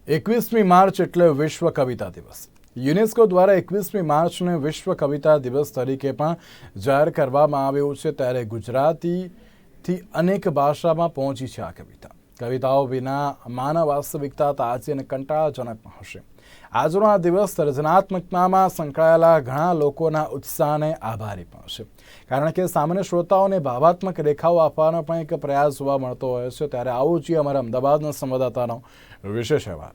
21મી માર્ચ એટલે વિશ્વ કવિતા દિવસ. યુનેસ્કો દ્વારા 21મી માર્ચને વિશ્વ કવિતા દિવસ તરીકે પણ જાહેર કરવામાં આવ્યું છે. ત્યારે ગુજરાતીથી અનેક ભાષામાં પહોંચી છે આ કવિતા. કવિતાઓ વિના માનવ વાસ્તવિકતા તાજી અને કંટાળાજનક પણ હશે. આજનો આ દિવસ સર્જનાત્મકતામાં સંકળાયેલા ઘણા લોકોના ઉત્સાહને આભારી પણ છે, કારણ કે સામાન્ય શ્રોતાઓને ભાવાત્મક રેખાઓ આપવાનો પણ એક પ્રયાસ જોવા મળતો હોય છે. ત્યારે આવું છીએ અમારા અમદાવાદના સંવાદદાતાનો વિશેષ અહેવાલ.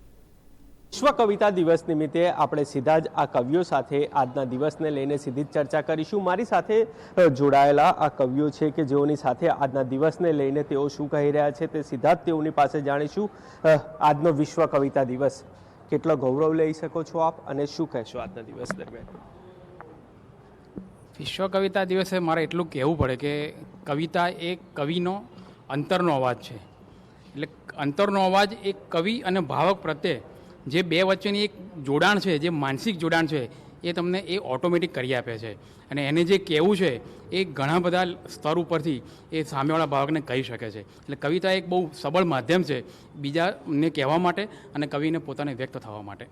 વિશ્વ કવિતા દિવસ નિમિત્તે આપણે સીધા જ આ કવિઓ સાથે આજના દિવસને લઈને સીધી જ ચર્ચા કરીશું. મારી સાથે જોડાયેલા આ કવિઓ છે કે જેઓની સાથે આજના દિવસને લઈને તેઓ શું કહી રહ્યા છે તે સીધા જ તેઓની પાસે જાણીશું. આજનો વિશ્વ કવિતા દિવસ કેટલો ગૌરવ લઈ શકો છો આપ, અને શું કહેશો આજના દિવસ દરમિયાન? વિશ્વ કવિતા દિવસે મારે એટલું કહેવું પડે કે કવિતા એ કવિનો અંતરનો અવાજ છે. એટલે અંતરનો અવાજ એક કવિ અને ભાવક પ્રત્યે જે બે વચ્ચેની એક જોડાણ છે, જે માનસિક જોડાણ છે, એ તમને એ ઓટોમેટિક કરી આપે છે. અને એને જે કહેવું છે એ ઘણા બધા સ્તર ઉપરથી એ સામેવાળા ભાવકને કહી શકે છે. એટલે કવિતા એક બહુ સબળ માધ્યમ છે બીજાને કહેવા માટે અને કવિને પોતાને વ્યક્ત થવા માટે.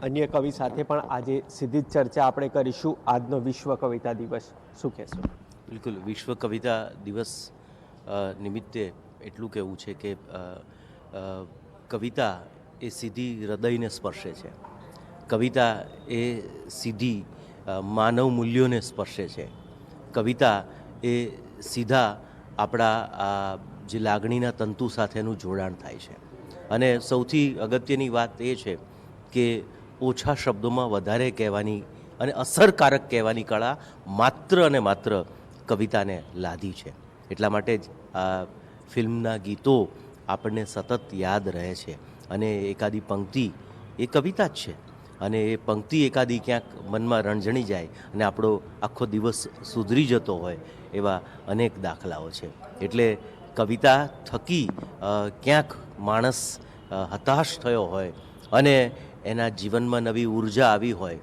અન્ય કવિ સાથે પણ આજે સીધી જ ચર્ચા આપણે કરીશું. આજનો વિશ્વ કવિતા દિવસ શું કહેશો? બિલકુલ, વિશ્વ કવિતા દિવસ નિમિત્તે એટલું કહેવું છે કે કવિતા એ સીધી હૃદયને સ્પર્શે છે. કવિતા એ સીધી માનવ મૂલ્યોને સ્પર્શે છે. કવિતા એ સીધા આપણા જે લાગણીના તંતુ સાથેનું જોડાણ થાય છે. અને સૌથી અગત્યની વાત એ છે કે ઓછા શબ્દોમાં વધારે કહેવાની અને અસરકારક કહેવાની કળા માત્ર અને માત્ર કવિતાને લાદી છે. એટલા માટે જ આ ફિલ્મના ગીતો આપણને સતત યાદ રહે છે. અને એકાદી પંક્તિ એ કવિતા જ છે, અને એ પંક્તિ એકાદી ક્યાંક મનમાં રણઝણી જાય અને આપણો આખો દિવસ સુધરી જતો હોય એવા અનેક દાખલાઓ છે. એટલે કવિતા થકી ક્યાંક માણસ હતાશ થયો હોય અને એના જીવનમાં નવી ઉર્જા આવી હોય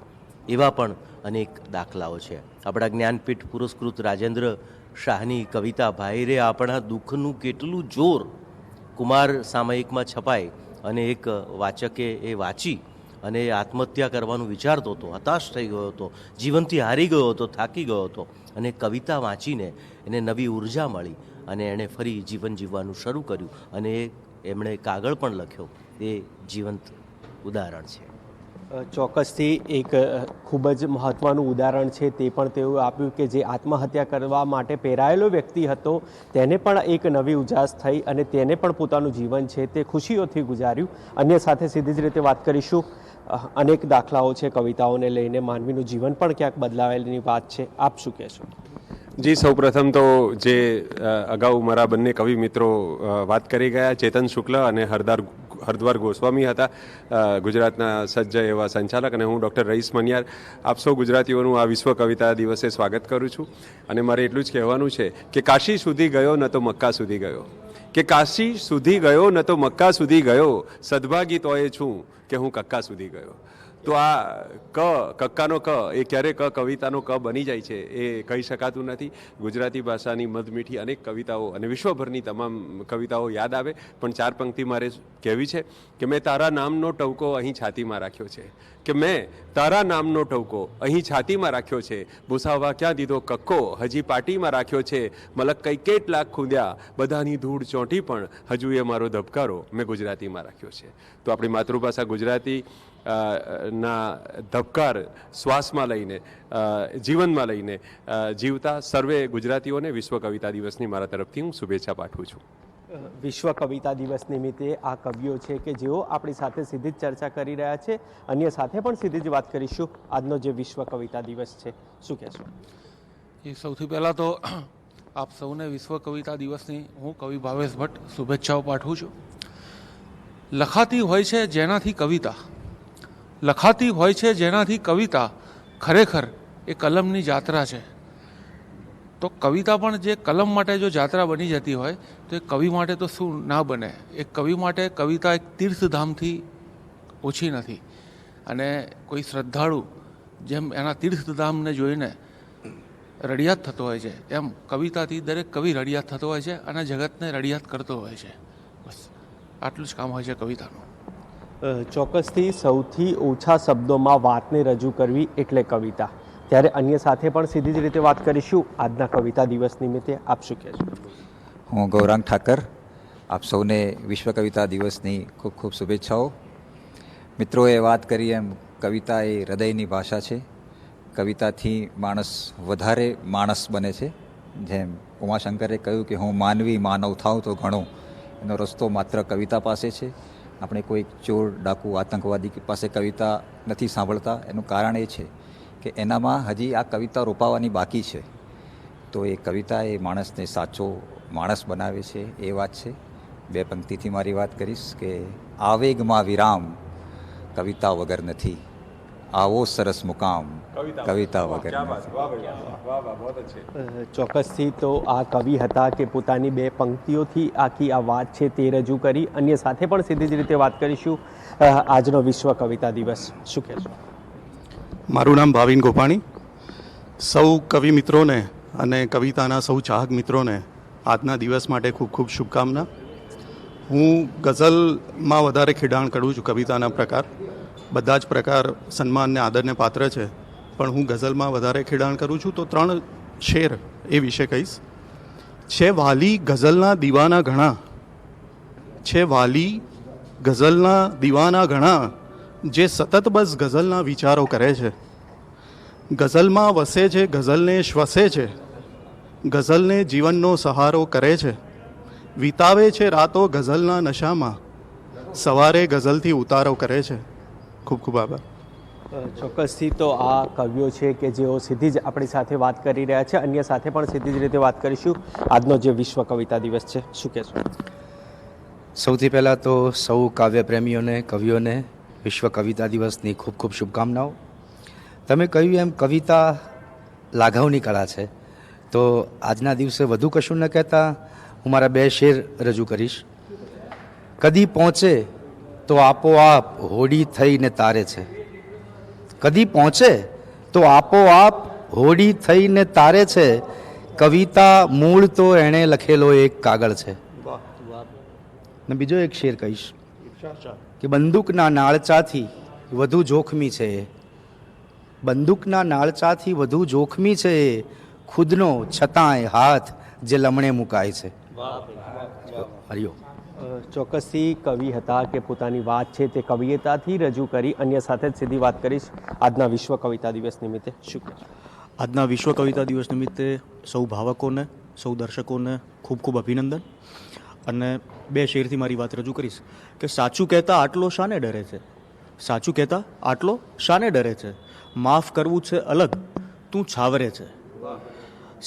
એવા પણ અનેક દાખલાઓ છે. આપણા જ્ઞાનપીઠ પુરસ્કૃત રાજેન્દ્ર શાહની કવિતા ભાઈ રે આપણા દુઃખનું કેટલું જોર કુમાર સામયિકમાં છપાય અને એક વાચકે એ વાંચી અને આત્મહત્યા કરવાનું વિચારતો હતો, હતાશ થઈ ગયો હતો, જીવનથી હારી ગયો હતો, થાકી ગયો હતો, અને કવિતા વાંચીને એને નવી ઉર્જા મળી અને એણે ફરી જીવન જીવવાનું શરૂ કર્યું. અને એમણે કાગળ પણ લખ્યો. એ જીવંત ઉદાહરણ છે. ચોક્કસથી એક ખૂબ જ મહત્ત્વનું ઉદાહરણ છે તે પણ તેઓ આપ્યું કે જે આત્મહત્યા કરવા માટે પ્રેરાયેલો વ્યક્તિ હતો તેને પણ એક નવી ઉજાસ થઈ અને તેને પણ પોતાનું જીવન છે તે ખુશીઓથી ગુજાર્યું. અન્ય સાથે સીધી જ રીતે વાત કરીશું. અનેક દાખલાઓ છે કવિતાઓને લઈને. માનવીનું જીવન પણ ક્યાંક બદલાવેલી વાત છે. આપ શું કહેશો? જી, સૌપ્રથમ તો જે અગાઉ મારા બંને કવિ મિત્રો વાત કરી ગયા, ચેતન શુક્લ અને હરદ્વાર ગોસ્વામી હતા, ગુજરાતના સજ્જ એવા સંચાલક, અને હું ડૉક્ટર રઈસ મનિયાર. આપ સૌ ગુજરાતીઓનું આ વિશ્વ કવિતા દિવસે સ્વાગત કરું છું. અને મારે એટલું જ કહેવાનું છે કે કાશી સુધી ગયો ન તો મક્કા સુધી ગયો, કે કાશી સુધી ગયો ન તો મક્કા સુધી ગયો, સદભાગી તો એ છું કે હું કક્કા સુધી ગયો. તો આ કક્કાનો ક એ ક્યારે કવિતાનો ક બની જાય છે એ કહી શકાતું નથી. ગુજરાતી ભાષાની મધમીઠી અનેક કવિતાઓ અને વિશ્વભરની તમામ કવિતાઓ યાદ આવે, પણ ચાર પંક્તિ મારે કહેવી છે કે મેં તારા નામનો ટવકો અહીં છાતીમાં રાખ્યો છે, કે મેં તારા નામનો ટવકો અહીં છાતીમાં રાખ્યો છે, ભૂસાવા ક્યાં દીધો કક્કો હજી પાટીમાં રાખ્યો છે, મલક કઈ કેટલાક ખૂંદ્યા બધાની ધૂળ ચોંટી પણ હજુ એ મારો ધબકારો મેં ગુજરાતીમાં રાખ્યો છે. તો આપણી માતૃભાષા ગુજરાતી ના ધબકાર શ્વાસમાં લઈને, જીવનમાં લઈને જીવતા સર્વે ગુજરાતીઓને વિશ્વ કવિતા દિવસની મારા તરફથી હું શુભેચ્છા પાઠવું છું. વિશ્વ કવિતા દિવસ નિમિત્તે આ કવિઓ છે કે જેઓ આપણી સાથે સીધી જ ચર્ચા કરી રહ્યા છે. અન્ય સાથે પણ સીધી જ વાત કરીશું. આજનો જે વિશ્વ કવિતા દિવસ છે શું કહેશો? એ સૌથી પહેલાં તો આપ સૌને વિશ્વ કવિતા દિવસની હું કવિ ભાવેશ ભટ્ટ શુભેચ્છાઓ પાઠવું છું. લખાતી હોય છે જેનાથી કવિતા, લખાતી હોય છે જેનાથી કવિતા, ખરેખર એ કલમની જાત્રા છે. તો કવિતા પણ જે કલમ માટે જો જાત્રા બની જતી હોય તો એ કવિ માટે તો શું ના બને. એક કવિ માટે કવિતા એક તીર્થધામથી ઓછી નથી. અને કોઈ શ્રદ્ધાળુ જેમ એના તીર્થધામને જોઈને રડિયાત થતો હોય છે, એમ કવિતાથી દરેક કવિ રડિયાત થતો હોય છે અને જગતને રડિયાત કરતો હોય છે. બસ આટલું જ કામ હોય છે કવિતાનું. ચોક્કસથી સૌથી ઓછા શબ્દોમાં વાતને રજૂ કરવી એટલે કવિતા. ત્યારે અન્ય સાથે પણ સીધી જ રીતે વાત કરીશું આજના કવિતા દિવસ નિમિત્તે. આપ શું કહેશો? હું ગૌરાંગ ઠાકર, આપ સૌને વિશ્વ કવિતા દિવસની ખૂબ ખૂબ શુભેચ્છાઓ. મિત્રોએ વાત કરી એમ કવિતા એ હૃદયની ભાષા છે. કવિતાથી માણસ વધારે માણસ બને છે. જેમ ઉમાશંકરે કહ્યું કે હું માનવી માનવ થાઉં તો ઘણો, એનો રસ્તો માત્ર કવિતા પાસે છે. આપણે કોઈ ચોર, ડાકુ, આતંકવાદી પાસે કવિતા નથી સાંભળતા. એનું કારણ એ છે કે એનામાં હજી આ કવિતા રોપાવાની બાકી છે. તો એ કવિતા એ માણસને સાચો માણસ બનાવે છે, એ વાત છે. બે પંક્તિથી મારી વાત કરીશ કે આવેગમાં વિરામ કવિતા વગર નથી, આવો સરસ મુકામ કવિતા વગર નથી. ચોક્કસથી તો આ કવિ હતા કે પોતાની બે પંક્તિઓથી આખી આ વાત છે તે રજૂ કરી. અન્ય સાથે પણ સીધી જ રીતે વાત કરીશું આજનો વિશ્વ કવિતા દિવસ. શું કહેશો? મારું નામ ભાવિન ગોપાણી. સૌ કવિ મિત્રોને અને કવિતાના સૌ ચાહક મિત્રોને આજના દિવસ માટે ખૂબ ખૂબ શુભકામના. હું ગઝલમાં વધારે ખેડાણ કરું છું. કવિતાના પ્રકાર બધા જ પ્રકાર સન્માન ને આદરને પાત્ર છે, પણ હું ગઝલમાં વધારે ખેડાણ કરું છું. તો 3 શેર એ વિશે કહીશ. છે વાલી ગઝલના દીવાના ઘણા, છે વાલી ગઝલના દીવાના ઘણા, જે સતત બસ ગઝલના વિચારો કરે છે. ગઝલમાં વસે છે, ગઝલને શ્વસે છે, ગઝલને જીવનનો સહારો કરે છે. વિતાવે છે રાતો ગઝલના નશામાં, સવારે ગઝલથી ઉતારો કરે છે. ખૂબ ખૂબ આભાર. ચોક્કસથી તો આ કવિઓ છે કે જેઓ સીધી જ આપણી સાથે વાત કરી રહ્યા છે. અન્ય સાથે પણ સીધી જ રીતે વાત કરીશું આજનો જે વિશ્વ કવિતા દિવસ છે. શું કહેશો? સૌથી પહેલાં તો સૌ કાવ્ય પ્રેમીઓને, કવિઓને વિશ્વ કવિતા દિવસની ખૂબ ખૂબ શુભકામનાઓ. તમે કહ્યું એમ કવિતા લાઘવની કળા છે, તો આજના દિવસે વધુ કશું ન કહેતા હું મારા 2 શેર રજૂ કરીશ. કદી પહોંચે તો આપોઆપ હોડી થઈને તારે છે, કદી પહોંચે તો આપોઆપ હોડી થઈને તારે છે, કવિતા મૂળ તો એણે લખેલો એક કાગળ છે. ને બીજો એક શેર કહીશ કે બંદૂકના નાળચાથી વધુ જોખમી છે એ, બંદૂકના નાળચાથી વધુ જોખમી છે એ, ખુદનો છતાંય હાથ જે લમણે મુકાય છે. હરિયો. ચોક્કસથી કવિ હતા કે પોતાની વાત છે તે કવિતાથી રજૂ કરી. અન્ય સાથે જ સીધી વાત કરીશ આજના વિશ્વ કવિતા દિવસ નિમિત્તે. શું કહેશો? આજના વિશ્વ કવિતા દિવસ નિમિત્તે સૌ ભાવકોને, સૌ દર્શકોને ખૂબ ખૂબ અભિનંદન. અને 2 શેરથી મારી વાત રજૂ કરીશ કે સાચું કહેતા આટલો શાને ડરે છે, સાચું કહેતા આટલો શાને ડરે છે, માફ કરવું છે અલગ તું છાવરે છે.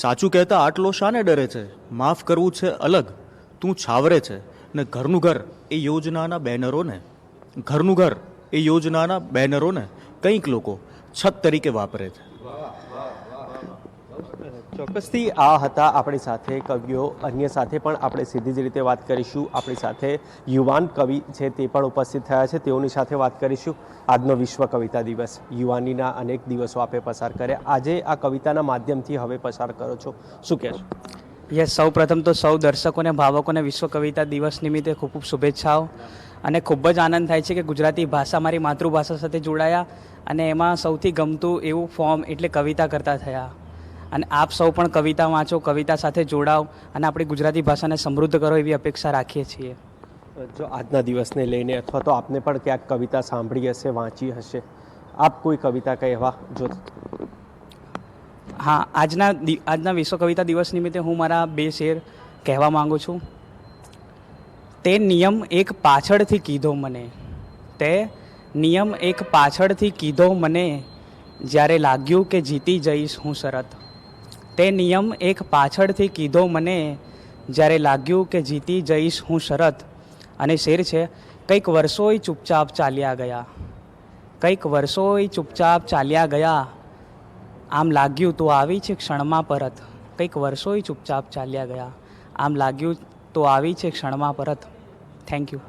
સાચું કહેતા આટલો શાને ડરે છે, માફ કરવું છે અલગ તું છાવરે છે. ને ઘરનું ઘર એ યોજનાના બેનરોને, ઘરનું ઘર એ યોજનાના બેનરોને કંઈક લોકો છત તરીકે વાપરે છે. ચોક્કસથી આ હતા આપણી સાથે કવિઓ. અન્ય સાથે પણ આપણે સીધી જ રીતે વાત કરીશું. આપણી સાથે યુવાન કવિ છે તે પણ ઉપસ્થિત થયા છે, તેઓની સાથે વાત કરીશું. આજનો વિશ્વ કવિતા દિવસ, યુવાનીના અનેક દિવસો આપે પસાર કર્યા, આજે આ કવિતાના માધ્યમથી હવે પસાર કરો છો. શું કહેશો? યસ, સૌ પ્રથમ તો સૌ દર્શકોને, ભાવકોને વિશ્વ કવિતા દિવસ નિમિત્તે ખૂબ ખૂબ શુભેચ્છાઓ. અને ખૂબ જ આનંદ થાય છે કે ગુજરાતી ભાષા મારી માતૃભાષા સાથે જોડાયા અને એમાં સૌથી ગમતું એવું ફોર્મ એટલે કવિતા કરતા થયા. અને આપ સૌ પણ કવિતા વાંચો, કવિતા સાથે જોડાઓ અને આપણી ગુજરાતી ભાષાને સમૃદ્ધ કરો એવી અપેક્ષા રાખીએ છીએ. જો આજના દિવસને લઈને અથવા તો આપને પણ ક્યાંક કવિતા સાંભળી હશે, વાંચી હશે, આપ કોઈ કવિતા કહેવા જો? હા, આજના વિશ્વ કવિતા દિવસ નિમિત્તે હું મારા 2 શેર કહેવા માંગુ છું. તે નિયમ એક પાછળથી કીધો મને, તે નિયમ એક પાછળથી કીધો મને, જ્યારે લાગ્યું કે જીતી જઈશ હું શરત. તે નિયમ એક પાછળથી કીધો મને, જ્યારે લાગ્યું કે જીતી જઈશ હું શરત. અને શેર છે, કંઈક વર્ષોય ચૂપચાપ ચાલ્યા ગયા, કંઈક વર્ષોય ચૂપચાપ ચાલ્યા ગયા, આમ લાગ્યું તો આવી છે ક્ષણમાં પરત. કંઈક વર્ષોય ચૂપચાપ ચાલ્યા ગયા, આમ લાગ્યું તો આવી છે ક્ષણમાં પરત. Thank you.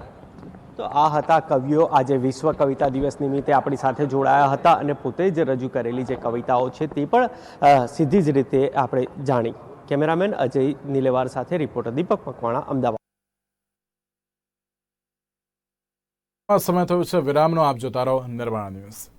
તો આ હતા કવિઓ આજે વિશ્વ કવિતા દિવસ નિમિત્તે આપણી સાથે જોડાયા હતા અને પોતે જ રજૂ કરેલી જે કવિતાઓ છે તે પણ સીધી જ રીતે આપણે જાણી. કેમેરામેન અજય નીલેવાર સાથે રિપોર્ટર દીપક મકવાણા, અમદાવાદ. સમય થયો છે વિરામનો. આપ જોતા રહો નિર્માણ ન્યૂઝ.